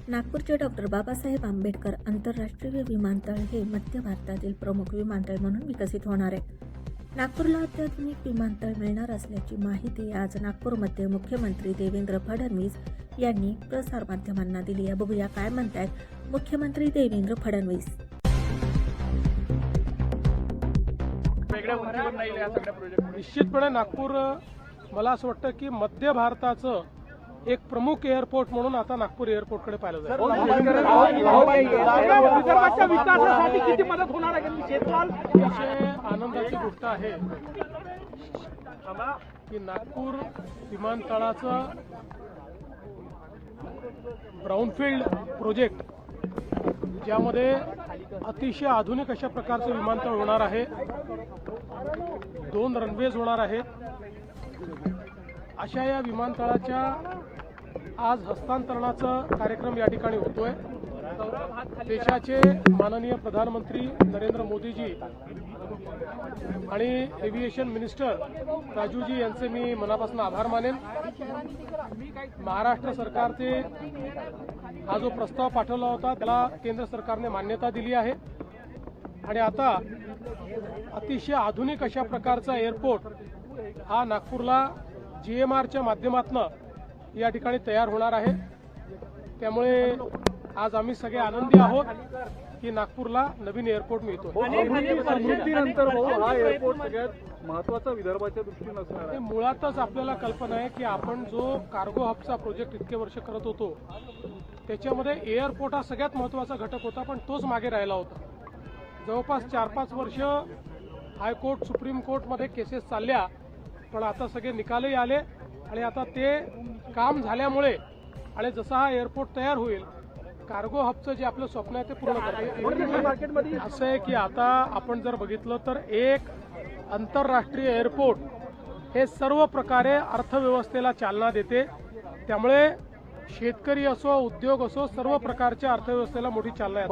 नागपूरचे डॉक्टर बाबासाहेब आंबेडकर आंतरराष्ट्रीय विमानतळ हे मध्य भारतातील प्रमुख विमानतळ म्हणून विकसित होणार आहे. नागपूरला अत्याधुनिक विमानतळ मिळणार असल्याची माहिती आज नागपूरमध्ये मुख्यमंत्री देवेंद्र फडणवीस यांनी प्रसारमाध्यमांना दिली आहे. बघूया काय म्हणतायत मुख्यमंत्री देवेंद्र फडणवीस. निश्चितपणे नागपूर मला असं वाटतं की मध्य भारताचं एक प्रमुख एअरपोर्ट म्हणून आता नागपूर एअरपोर्टकडे पाहिलं जाईल. विदर्भाच्या विकासासाठी किती मदत होणार आहे? अतिशय आनंदाची गोष्ट आहे की नागपूर विमानतळाचं ब्राऊनफील्ड प्रोजेक्ट ज्यामध्ये अतिशय आधुनिक अशा प्रकारचं विमानतळ होणार आहे. 2 रनवेज होणार आहेत. अशा या विमानतळाच्या आज हस्तांतरणाचा कार्यक्रम या ठिकाणी होतोय. देशाचे माननीय प्रधानमंत्री नरेंद्र मोदीजी आणि एव्हिएशन मिनिस्टर राजूजी यांचे मी मनापासून आभार मानेन. महाराष्ट्र सरकारचे हा जो प्रस्ताव पाठवला होता त्याला केंद्र सरकारने मान्यता दिली आहे आणि आता अतिशय आधुनिक अशा प्रकारचा एअरपोर्ट हा नागपूरला GMRच्या माध्यमातून या ठिकाणी तयार होणार आहे. त्यामुळे आज आम्ही सगळे आनंदी आहोत की नागपूरला नवीन एअरपोर्ट मिळतो. समृद्धीनंतर हा एअरपोर्ट सगळ्यात महत्त्वाचा विदर्भाच्या दृष्टीने असणार आहे. मुळातच आपल्याला कल्पना आहे की आपण जो कार्गो हबचा प्रोजेक्ट इतके वर्ष करत होतो त्याच्यामध्ये एअरपोर्ट हा सगळ्यात महत्त्वाचा घटक होता, पण तोच मागे राहिला होता. जवळपास 4-5 वर्ष हायकोर्ट सुप्रीम कोर्टमध्ये केसेस चालल्या, पण आता सगळे निकालही आले आणि आता ते काम झाल्यामुळे आणि जसा हा एअरपोर्ट तयार होईल कार्गो हबचं जे आपलं स्वप्न आहे ते पूर्ण करते. असं आहे की आता आपण जर बघितलं तर एक आंतरराष्ट्रीय एअरपोर्ट हे सर्व प्रकारे अर्थव्यवस्थेला चालना देते. त्यामुळे शेतकरी असो, उद्योग असो, सर्व प्रकारच्या अर्थव्यवस्थेला मोठी चालना आहे.